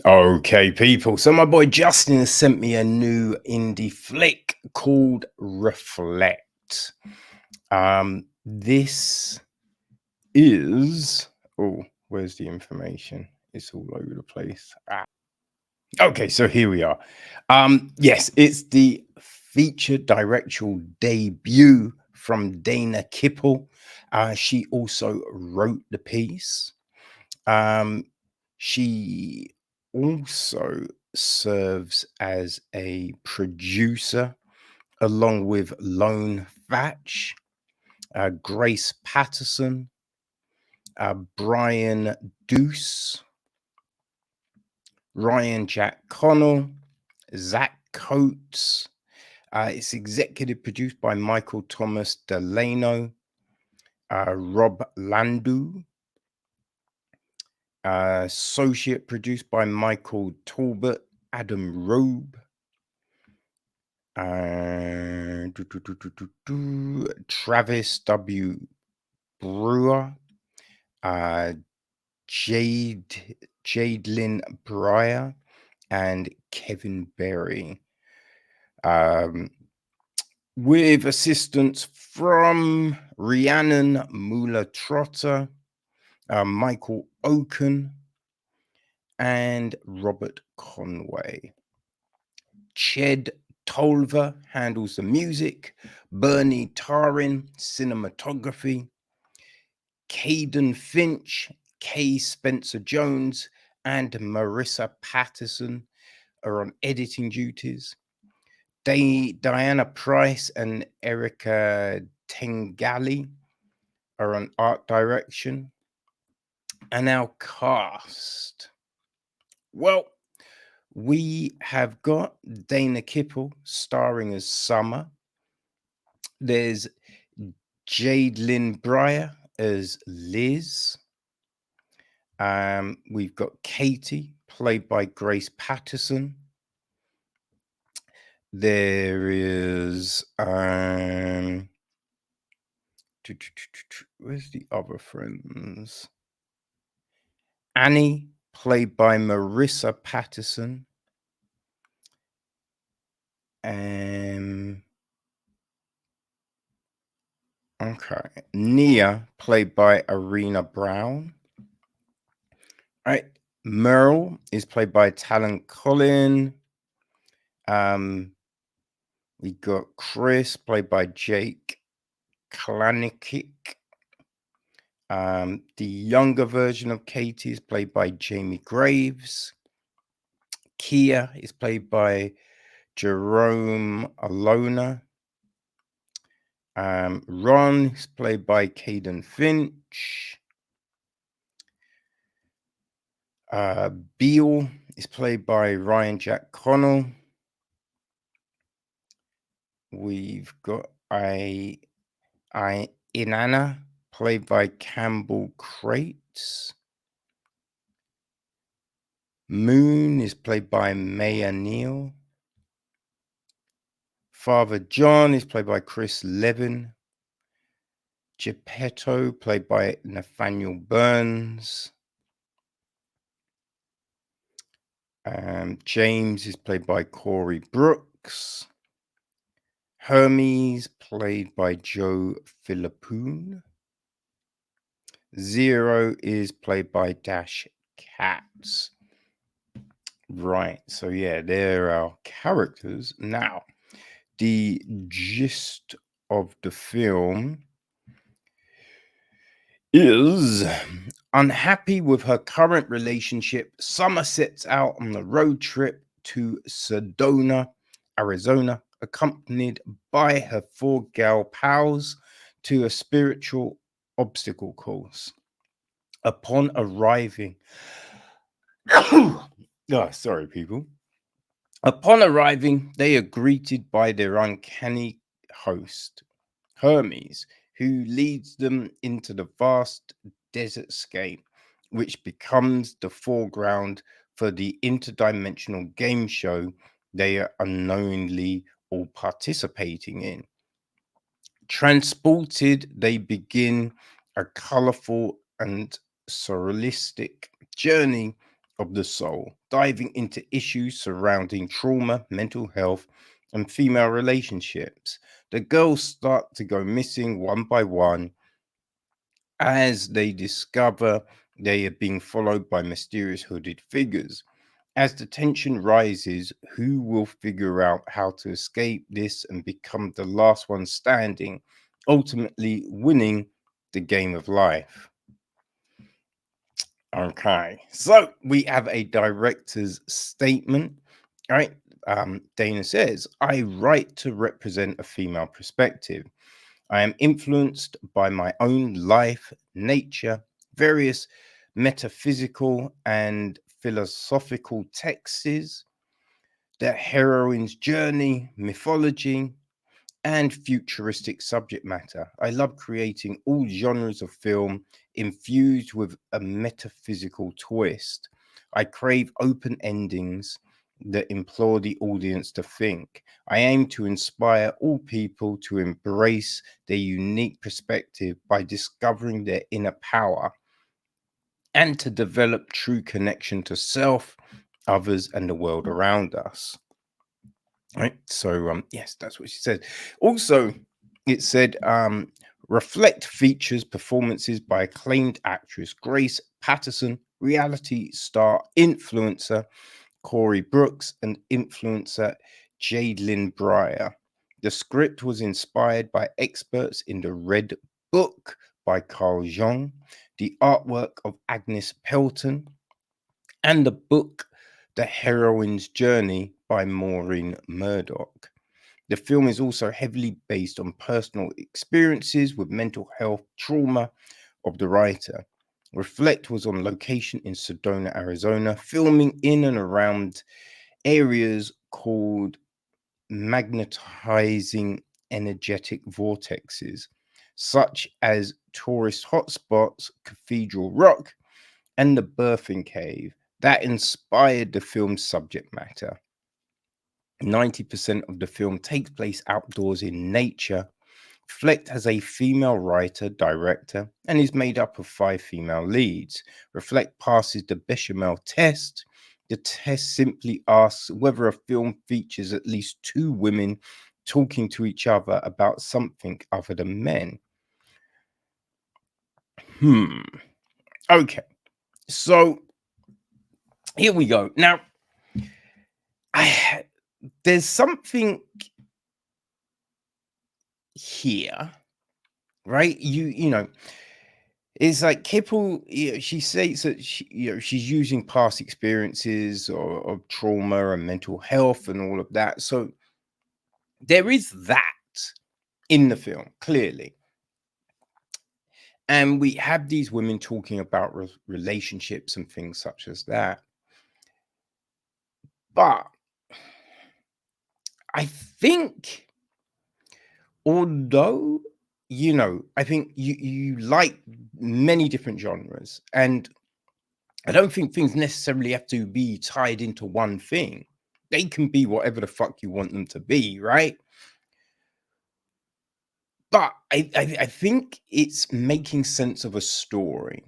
Okay, people. So my boy Justin has sent me a new indie flick called Reflect. This is where's the information? It's all over the place. Okay, so here we are. Yes, it's the feature directorial debut from Dana Kippel. She also wrote the piece. She also serves as a producer along with Lone Thatch, Grace Patterson, Brian Deuce, Ryan Jack Connell, Zach Coates. It's executive produced by Michael Thomas Delano, Rob Landu, associate produced by Michael Talbot, Adam Robe, Travis W. Brewer, Jadelyn Breier, and Kevin Berry. With assistance from Rhiannon Muller-Trotter, Michael Oken, and Robert Conway. Ched Tolver handles the music, Bernie Tarin, cinematography, Caden Finch, Kay Spencer Jones, and Marissa Patterson are on editing duties. Diana Price and Erica Tengali are on art direction. And our cast. Well, we have got Dana Kippel starring as Summer. There's Jadelyn Breier as Liz. We've got Katie, played by Grace Patterson. There is where's the other friends? Annie, played by Marissa Patterson. Okay. Nia, played by Ariana Brown. All right. Merle is played by Talon Collin. We got Chris, played by Jake Klanikic. The younger version of Katie is played by Jamie Graves. Kia is played by Jerome Alona. Ron is played by Caden Finch. Beale is played by Ryan Jack Connell. We've got Inanna, played by Campbell Crates. Moon is played by Maya Neal. Father John is played by Chris Levin. Geppetto, played by Nathaniel Burns. James is played by Corey Brooks. Hermes, played by Joe Filippone. Zero is played by Dash Katz. Right, so yeah, there are characters. Now, the gist of the film is unhappy with her current relationship. Summer sets out on a road trip to Sedona, Arizona, accompanied by her 4 gal pals to a spiritual obstacle course. Upon arriving, sorry, people. Upon arriving, they are greeted by their uncanny host, Hermes, who leads them into the vast desertscape, which becomes the foreground for the interdimensional game show they are unknowingly all participating in. Transported, they begin a colorful and surrealistic journey of the soul, diving into issues surrounding trauma, mental health, and female relationships. The girls start to go missing one by one as they discover they are being followed by mysterious hooded figures. As the tension rises, who will figure out how to escape this and become the last one standing, ultimately winning the game of life? Okay, so we have a director's statement, right? Dana says, I write to represent a female perspective. I am influenced by my own life, nature, various metaphysical and philosophical texts, the heroine's journey, mythology, and futuristic subject matter. I love creating all genres of film infused with a metaphysical twist. I crave open endings that implore the audience to think. I aim to inspire all people to embrace their unique perspective by discovering their inner power and to develop true connection to self, others, and the world around us. Right. So yes, that's what she said. Also, it said reflect features performances by acclaimed actress Grace Patterson, reality star influencer Corey Brooks, and influencer Jadelyn Breier. The script was inspired by experts in the Red Book by Carl Jung, the artwork of Agnes Pelton, and the book The Heroine's Journey by Maureen Murdoch. The film is also heavily based on personal experiences with mental health trauma of the writer. Reflect was on location in Sedona, Arizona, filming in and around areas called magnetizing energetic vortexes, such as tourist hotspots, Cathedral Rock, and the Birthing Cave, that inspired the film's subject matter. 90% of the film takes place outdoors in nature. Fleck has a female writer, director, and is made up of 5 female leads. Reflect passes the Bechamel test. The test simply asks whether a film features at least 2 women talking to each other about something other than men. Okay. So here we go. Now, there's something here, right? You know, it's like Kippel. She says that she's using past experiences of trauma and mental health and all of that. So there is that in the film clearly, and we have these women talking about relationships and things such as that. But I think, although I think you like many different genres, and I don't think things necessarily have to be tied into one thing. They can be whatever the fuck you want them to be, right? But I think it's making sense of a story,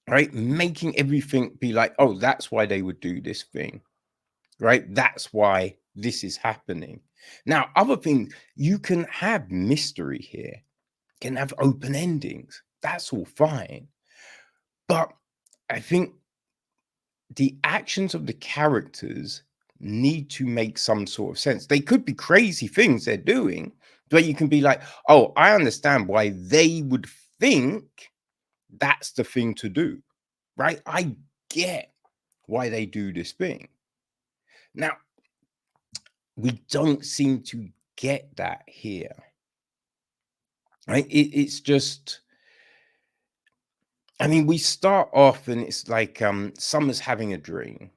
right? Making everything be like, oh, that's why they would do this thing, right? That's why this is happening. Now, other things, you can have mystery here, can have open endings. That's all fine. But I think the actions of the characters need to make some sort of sense. They could be crazy things they're doing, but you can be like, oh, I understand why they would think that's the thing to do, right? I get why they do this thing. Now, we don't seem to get that here, right? It's just, I mean, we start off and it's like Summer's having a dream,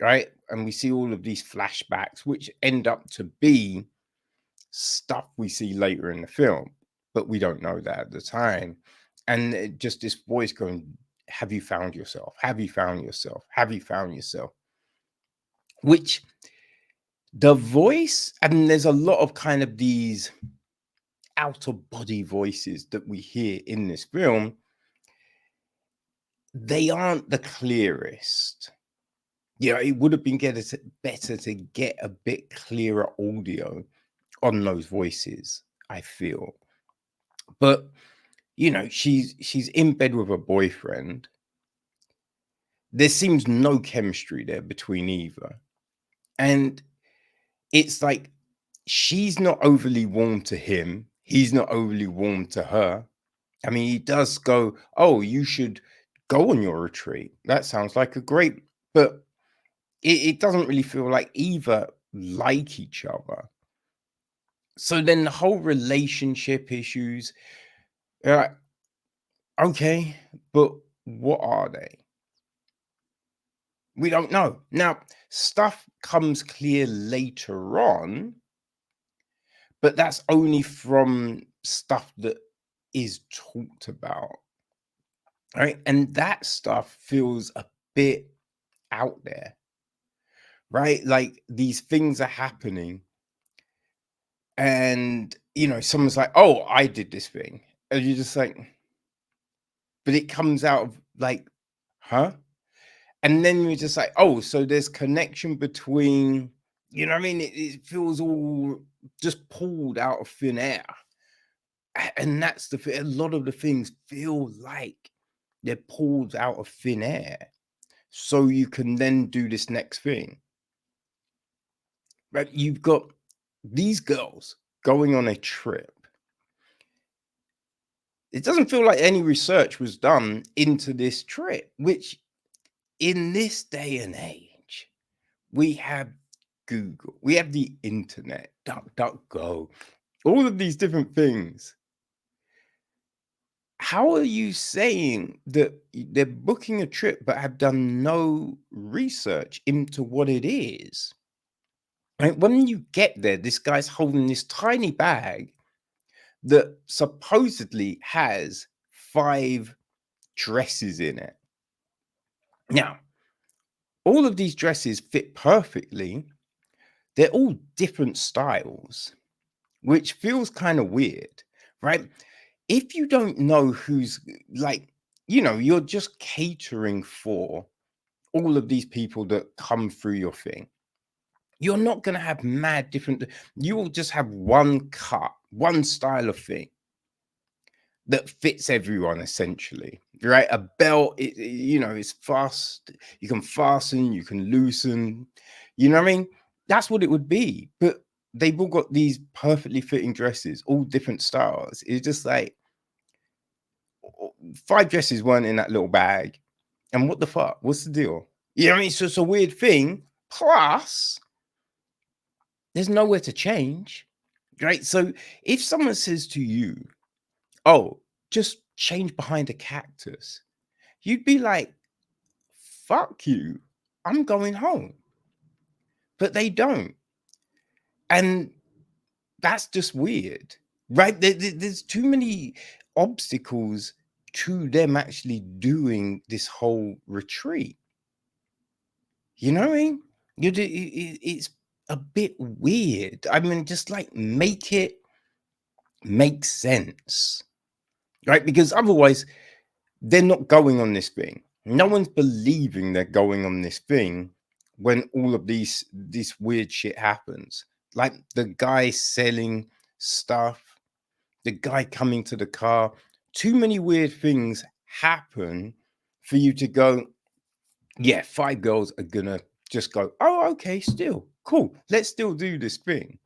right? And we see all of these flashbacks, which end up to be stuff we see later in the film, but we don't know that at the time. And just this voice going, have you found yourself? Have you found yourself? Have you found yourself? Which the voice, and there's a lot of kind of these out of body voices that we hear in this film. they aren't the clearest. Yeah, it would have been better to get a bit clearer audio on those voices, I feel. But she's in bed with a boyfriend. There seems no chemistry there between either. And it's like she's not overly warm to him. He's not overly warm to her. I mean, he does go, "Oh, you should go on your retreat. That sounds like a great," but it doesn't really feel like either like each other. So then the whole relationship issues, uh, okay, but what are they? We don't know. Now, stuff comes clear later on, but that's only from stuff that is talked about, right? And that stuff feels a bit out there, right? Like these things are happening, and someone's like, "Oh, I did this thing," and you're just like, but it comes out of like, huh? And then you're just like, "Oh, so there's connection between," what I mean? It feels all just pulled out of thin air. And that's the thing. A lot of the things feel like they're pulled out of thin air. So you can then do this next thing. Right? You've got these girls going on a trip. It doesn't feel like any research was done into this trip, which in this day and age, we have Google, we have the internet, DuckDuckGo, all of these different things. How are you saying that they're booking a trip but have done no research into what it is? Right? When you get there, this guy's holding this tiny bag that supposedly has 5 dresses in it. Now, all of these dresses fit perfectly. They're all different styles, which feels kind of weird, right? If you don't know who's like, you're just catering for all of these people that come through your thing. You're not going to have mad different, you will just have one cut, one style of thing that fits everyone essentially, right? A belt, it's fast, you can fasten, you can loosen, you know what I mean? That's what it would be. But they've all got these perfectly fitting dresses, all different styles. It's just like 5 dresses weren't in that little bag. And what the fuck? What's the deal? You know what I mean? So it's a weird thing. Plus, there's nowhere to change, right? So if someone says to you, "Oh, just change behind a cactus," you'd be like, "Fuck you. I'm going home." But they don't. And that's just weird, right? There's too many obstacles to them actually doing this whole retreat. You know what I mean? It's a bit weird. I mean, just like make it make sense, right? Because otherwise, they're not going on this thing. No one's believing they're going on this thing when all of this weird shit happens. Like the guy selling stuff, the guy coming to the car. Too many weird things happen for you to go, yeah, 5 girls are gonna just go, "Oh, okay, still cool. Let's still do this thing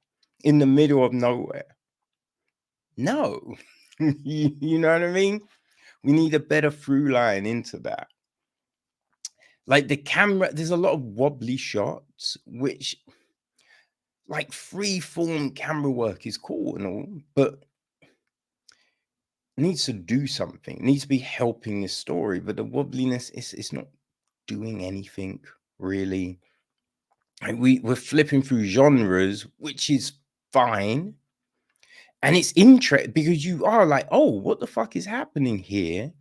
in the middle of nowhere." No, you know what I mean? We need a better through line into that. Like the camera, there's a lot of wobbly shots, which like free form camera work is cool and all, but needs to do something. It needs to be helping this story. But the wobbliness is it's not doing anything really. And we're flipping through genres, which is fine. And it's interesting because you are like, "Oh, what the fuck is happening here?"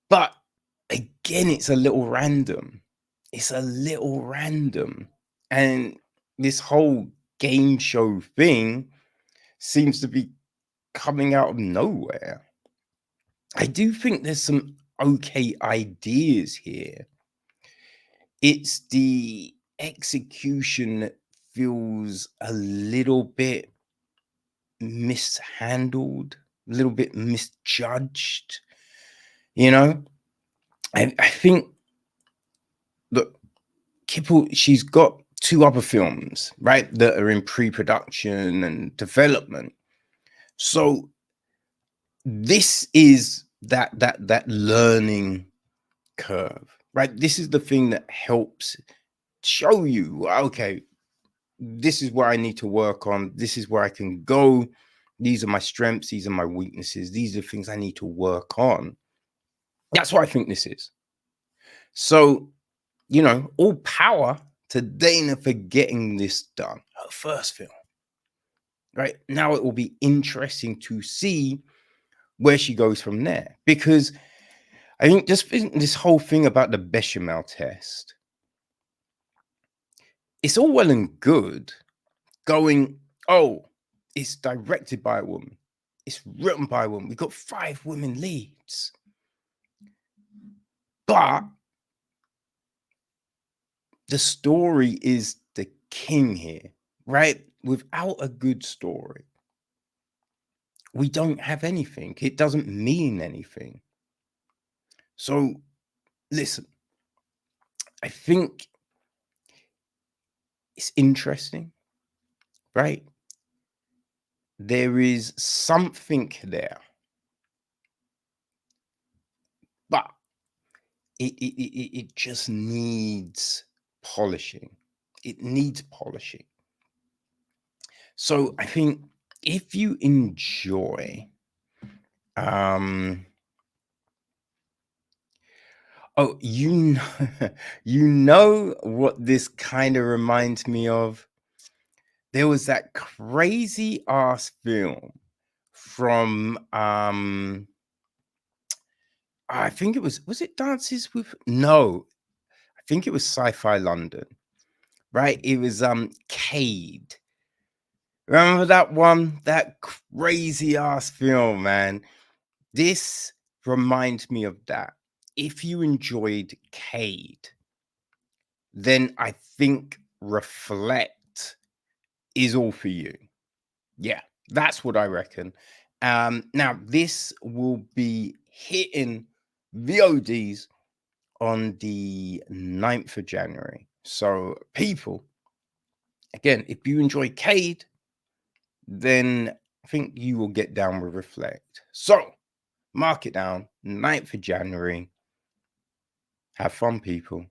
But again, it's a little random. It's a little random. And this whole game show thing seems to be coming out of nowhere. I do think there's some okay ideas here. It's the execution that feels a little bit mishandled, a little bit misjudged. You know, I think that Kippel, she's got two other films, right, that are in pre-production and development. So this is that learning curve, right? This is the thing that helps show you, okay, this is where I need to work on. This is where I can go. These are my strengths. These are my weaknesses. These are things I need to work on. That's what I think this is. So, all power to Dana for getting this done. Her first film, right? Now it will be interesting to see where she goes from there. Because I think just this whole thing about the bechamel test, it's all well and good going, oh, it's directed by a woman. It's written by a woman. We've got 5 women leads. But the story is the king here, right? Without a good story, we don't have anything. It doesn't mean anything. So, listen, I think it's interesting, right? There is something there, but it just needs polishing. It needs polishing. So I think if you enjoy, oh, you know what this kind of reminds me of? There was that crazy ass film from I think it was it Dances with, no, I think it was Sci-Fi London, right? It was Cade. Remember that one? That crazy ass film, man. This reminds me of that. If you enjoyed Cade, then I think Reflect is all for you. Yeah, that's what I reckon. Now this will be hitting VODs on the 9th of January. So people, again, if you enjoy Cade, then I think you will get down with Reflect. So mark it down, 9th of January. Have fun, people.